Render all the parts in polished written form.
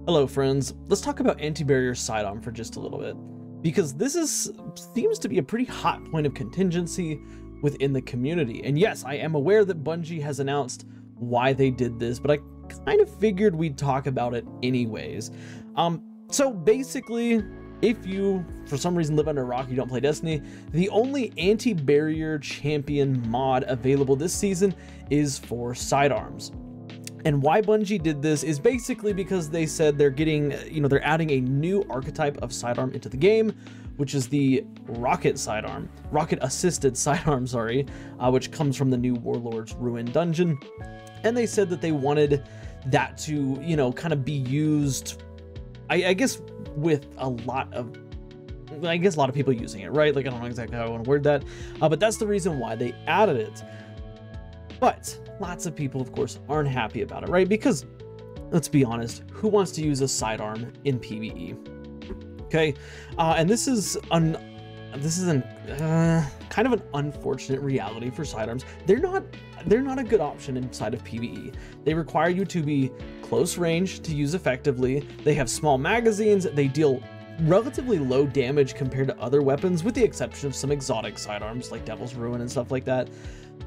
Hello friends, let's talk about anti-barrier sidearm for just a little bit, because seems to be a pretty hot point of contingency within the community. And yes, I am aware that Bungie has announced why they did this, but I kind of figured we'd talk about it anyways. So basically, if you for some reason live under a rock, you don't play Destiny, the only anti-barrier champion mod available this season is for sidearms. And why Bungie did this is basically because they said they're getting, they're adding a new archetype of sidearm into the game, which is the rocket sidearm, rocket assisted sidearm, sorry, which comes from the new Warlord's Ruin dungeon. And they said that they wanted that to, kind of be used, I guess, with a lot of people using it, right? Like, I don't know exactly how I want to word that, but that's the reason why they added it. But lots of people, of course, aren't happy about it, right? Because let's be honest, who wants to use a sidearm in PvE? Okay, and this is kind of an unfortunate reality for sidearms. They're not a good option inside of PvE. They require you to be close range to use effectively. They have small magazines. They deal relatively low damage compared to other weapons, with the exception of some exotic sidearms like Devil's Ruin and stuff like that.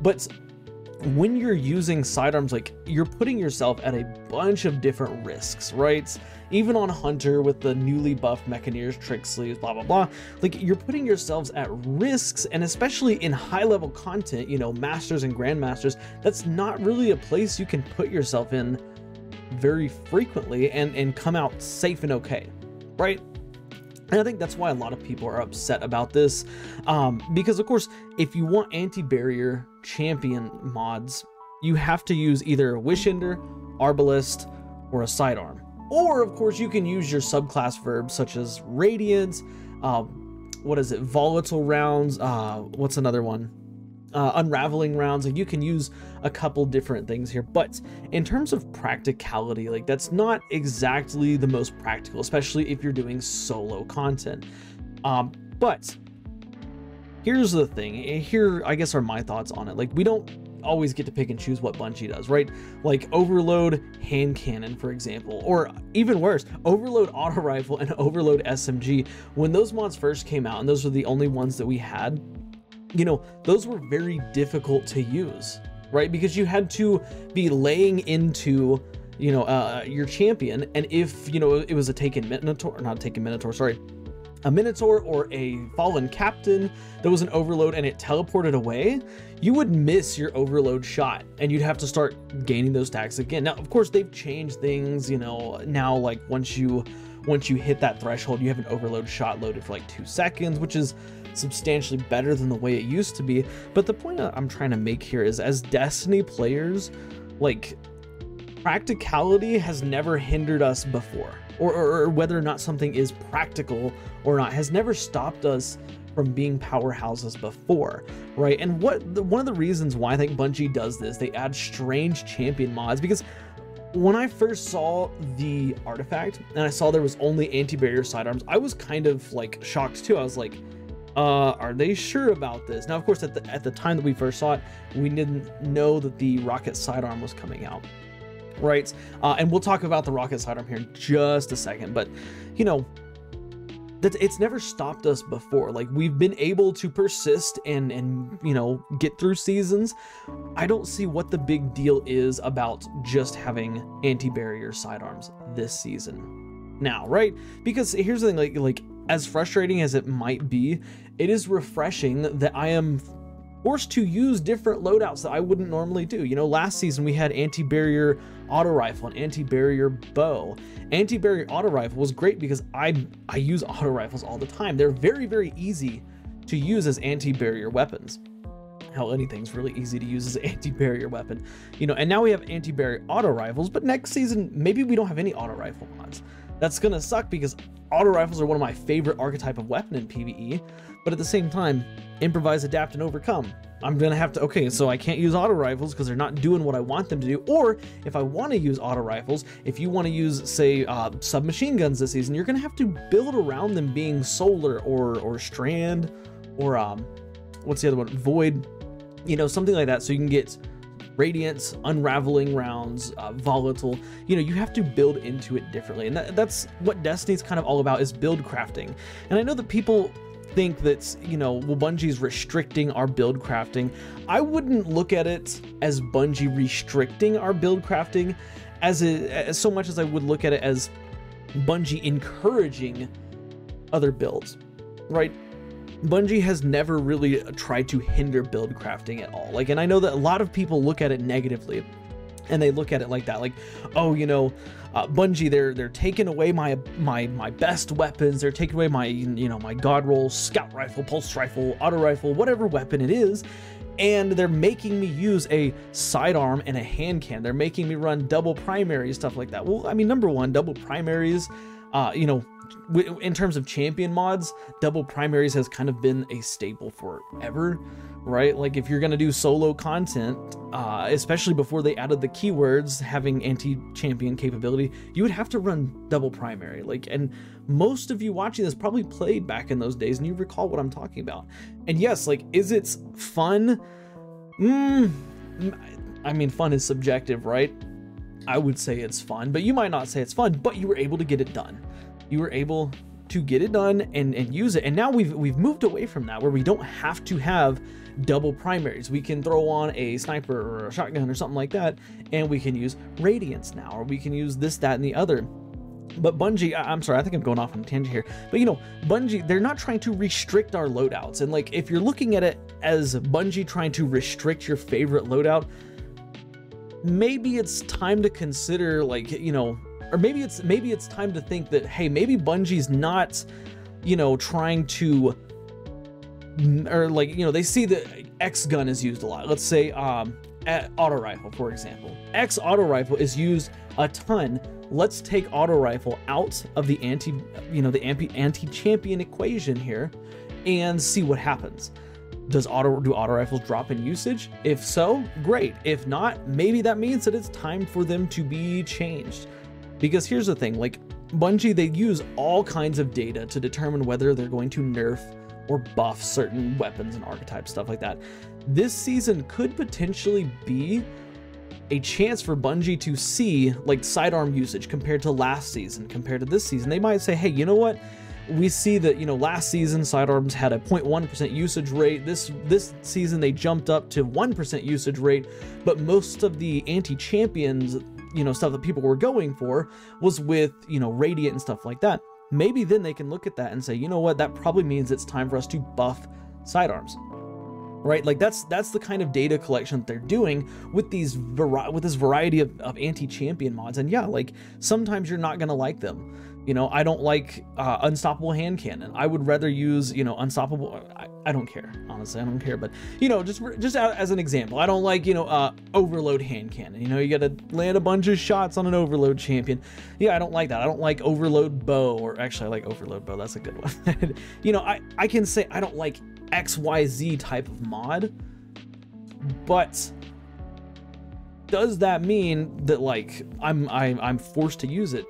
But when you're using sidearms, like, you're putting yourself at a bunch of different risks, right? Even on Hunter with the newly buffed Mechaneers, Trick Sleeves, blah, blah, blah. Like, you're putting yourselves at risks, and especially in high level content, Masters and Grandmasters, that's not really a place you can put yourself in very frequently and come out safe and okay, right? And I think that's why a lot of people are upset about this, because of course, if you want anti-barrier champion mods, you have to use either Wishender, Arbalest, or a sidearm. Or of course, you can use your subclass verbs such as Radiance, Volatile rounds, what's another one? Unraveling rounds. Like, you can use a couple different things here, but in terms of practicality, like, that's not exactly the most practical, especially if you're doing solo content. But here's the thing. Here, I guess, are my thoughts on it. Like, we don't always get to pick and choose what Bungie does, right? Like Overload hand cannon, for example, or even worse, Overload auto rifle and Overload SMG. When those mods first came out, and those were the only ones that we had, those were very difficult to use, right? Because you had to be laying into, your champion. And if, it was a Taken Minotaur, not Taken Minotaur, sorry, a Minotaur or a Fallen Captain that was an Overload and it teleported away, you would miss your Overload shot and you'd have to start gaining those stacks again. Now, of course, they've changed things, now, like, once you hit that threshold, you have an Overload shot loaded for like 2 seconds, which is substantially better than the way it used to be. But the point I'm trying to make here is, as Destiny players, like, practicality has never hindered us before, or whether or not something is practical or not has never stopped us from being powerhouses before, right? And one of the reasons why I think Bungie does this, they add strange champion mods, because when I first saw the artifact and I saw there was only anti-barrier sidearms, I was kind of like shocked too. I was like, are they sure about this? Now, of course, at the time that we first saw it, we didn't know that the rocket sidearm was coming out, right? And we'll talk about the rocket sidearm here in just a second, but that it's never stopped us before. Like, we've been able to persist and get through seasons. I don't see what the big deal is about just having anti-barrier sidearms this season now, right? Because here's the thing, like as frustrating as it might be, it is refreshing that I am forced to use different loadouts that I wouldn't normally do. Last season we had anti-barrier auto rifle and anti-barrier bow. Anti-barrier auto rifle was great because I use auto rifles all the time. They're very, very easy to use as anti-barrier weapons. Hell, anything's really easy to use as an anti-barrier weapon. And now we have anti-barrier auto rifles, but next season maybe we don't have any auto rifle mods. That's gonna suck, because auto rifles are one of my favorite archetype of weapon in PvE, but at the same time, improvise, adapt, and overcome. I'm gonna have to, okay, so I can't use auto rifles because they're not doing what I want them to do. Or if I want to use auto rifles, if you want to use, say, submachine guns this season, you're gonna have to build around them being solar or strand or what's the other one, void, something like that, so you can get Radiance, Unraveling Rounds, Volatile. You know, you have to build into it differently, and that's what Destiny's kind of all about, is build crafting. And I know that people think that, you know, well, Bungie's restricting our build crafting. I wouldn't look at it as Bungie restricting our build crafting as so much as I would look at it as Bungie encouraging other builds, right? Bungie has never really tried to hinder build crafting at all. Like, and I know that a lot of people look at it negatively, and they look at it like that, like, oh, you know, Bungie, they're taking away my best weapons. They're taking away my, you know, my god roll, scout rifle, pulse rifle, auto rifle, whatever weapon it is, and they're making me use a sidearm and a hand cannon. They're making me run double primary, stuff like that. Well, I mean, number one, double primaries, you know, in terms of champion mods, double primaries has kind of been a staple forever, right? Like, if you're gonna do solo content, especially before they added the keywords having anti-champion capability, you would have to run double primary. Like, and most of you watching this probably played back in those days, and you recall what I'm talking about. And yes, like, is it fun? I mean, fun is subjective, right? I would say it's fun, but you might not say it's fun, but you were able to get it done. You were able to get it done and use it. And now we've moved away from that, where we don't have to have double primaries. We can throw on a sniper or a shotgun or something like that, and we can use Radiance now, or we can use this, that, and the other. But Bungie, I'm sorry, I think I'm going off on a tangent here, but you know, Bungie, they're not trying to restrict our loadouts. And like, if you're looking at it as Bungie trying to restrict your favorite loadout, maybe it's time to consider, like, you know, or maybe it's time to think that, hey, maybe Bungie's not, you know, trying to, or like, you know, they see that X gun is used a lot. Let's say at auto rifle, for example. X auto rifle is used a ton. Let's take auto rifle out of the anti-champion equation here and see what happens. Do auto rifles drop in usage? If so, great. If not, maybe that means that it's time for them to be changed. Because here's the thing, like, Bungie, they use all kinds of data to determine whether they're going to nerf or buff certain weapons and archetypes, stuff like that. This season could potentially be a chance for Bungie to see, like, sidearm usage compared to last season, compared to this season. They might say, hey, you know what? We see that, you know, last season sidearms had a 0.1% usage rate. This season they jumped up to 1% usage rate, but most of the anti-champions, you know, stuff that people were going for was with, you know, Radiant and stuff like that. Maybe then they can look at that and say, you know what, that probably means it's time for us to buff sidearms, right? Like, that's the kind of data collection that they're doing with this variety of anti-champion mods. And yeah, like, sometimes you're not gonna like them. You know, I don't like Unstoppable Hand Cannon. I would rather use, you know, Unstoppable. I don't care, honestly, I don't care. But, you know, just as an example, I don't like, you know, Overload Hand Cannon. You know, you gotta land a bunch of shots on an Overload champion. Yeah, I don't like that. I don't like Overload Bow, or actually I like Overload Bow. That's a good one. You know, I can say I don't like XYZ type of mod, but does that mean that, like, I'm forced to use it?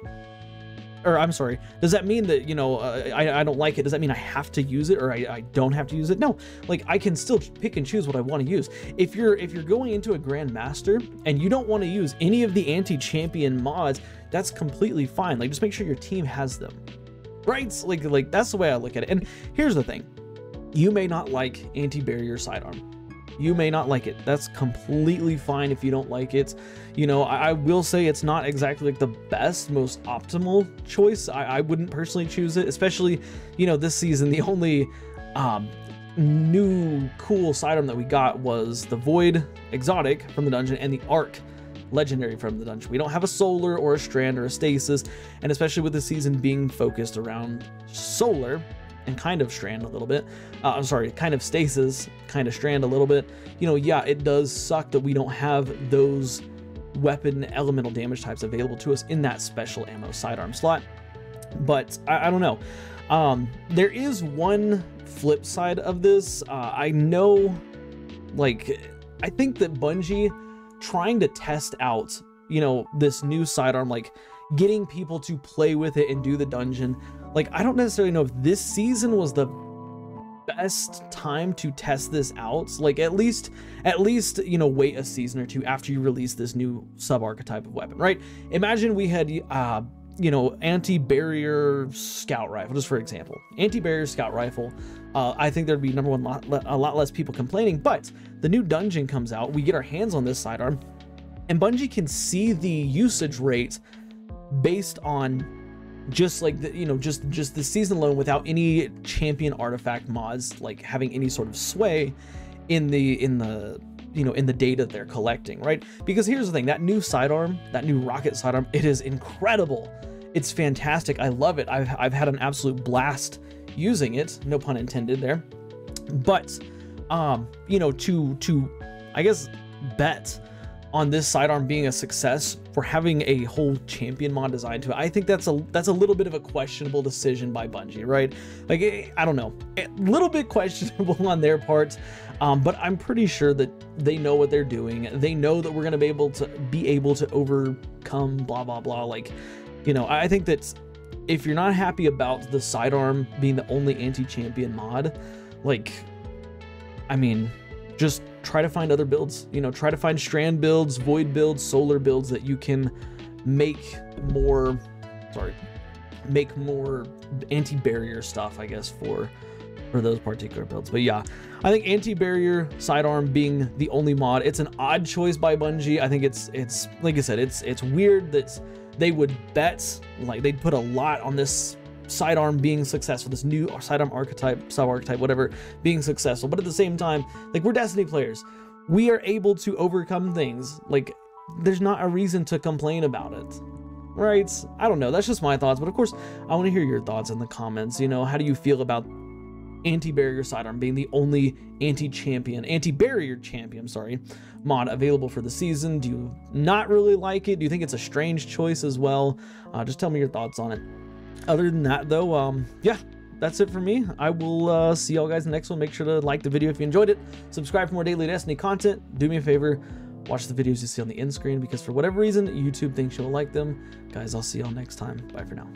Or I'm sorry, does that mean that, you know, I don't like it? Does that mean I have to use it, or I don't have to use it? No, like, I can still pick and choose what I want to use. If you're going into a Grandmaster and you don't want to use any of the anti-champion mods, that's completely fine. Like, just make sure your team has them, right? Like that's the way I look at it. And here's the thing, you may not like anti-barrier sidearm. You may not like it. That's completely fine if you don't like it. You know, I will say it's not exactly like the best, most optimal choice. I wouldn't personally choose it, especially, you know, this season. The only new cool sidearm that we got was the Void Exotic from the dungeon and the Arc Legendary from the dungeon. We don't have a Solar or a Strand or a Stasis, and especially with the season being focused around Solar and kind of Strand a little bit, I'm sorry, kind of Stasis, kind of Strand a little bit, you know, yeah, it does suck that we don't have those weapon elemental damage types available to us in that special ammo sidearm slot. But I don't know. There is one flip side of this. I know, like, I think that Bungie trying to test out, you know, this new sidearm, like getting people to play with it and do the dungeon, like, I don't necessarily know if this season was the best time to test this out. Like at least, you know, wait a season or two after you release this new sub-archetype of weapon, right? Imagine we had, you know, anti-barrier scout rifle, just for example. Anti-barrier scout rifle, I think there'd be, number one, a lot less people complaining, but the new dungeon comes out, we get our hands on this sidearm, and Bungie can see the usage rate based on just like the, you know, just the season alone, without any champion artifact mods like having any sort of sway in the you know, in the data they're collecting, right? Because here's the thing, that new sidearm, that new rocket sidearm, it is incredible. It's fantastic. I love it. I've had an absolute blast using it, no pun intended there. But you know, to I guess bet on this sidearm being a success for having a whole champion mod designed to it, I think that's a little bit of a questionable decision by Bungie, right? Like, I don't know, a little bit questionable on their part, but I'm pretty sure that they know what they're doing. They know that we're going to be able to overcome blah blah blah. Like, you know, I think that if you're not happy about the sidearm being the only anti-champion mod, like, I mean, just try to find other builds, you know, try to find strand builds, void builds, solar builds that you can make more anti-barrier stuff, I guess, for those particular builds. But yeah, I think anti-barrier sidearm being the only mod, it's an odd choice by Bungie. I think it's like I said, it's weird that they would bet, like they'd put a lot on this sidearm being successful, this new sidearm archetype, sub-archetype, whatever, being successful. But at the same time, like, we're Destiny players, we are able to overcome things. Like, there's not a reason to complain about it, right? I don't know, that's just my thoughts, but of course I want to hear your thoughts in the comments. You know, how do you feel about anti-barrier sidearm being the only anti-barrier champion, sorry, mod available for the season? Do you not really like it? Do you think it's a strange choice as well? Just tell me your thoughts on it. Other than that, though, yeah, that's it for me. I will see y'all guys in the next one. Make sure to like the video if you enjoyed it. Subscribe for more daily Destiny content. Do me a favor, watch the videos you see on the end screen, because for whatever reason, YouTube thinks you'll like them. Guys, I'll see y'all next time. Bye for now.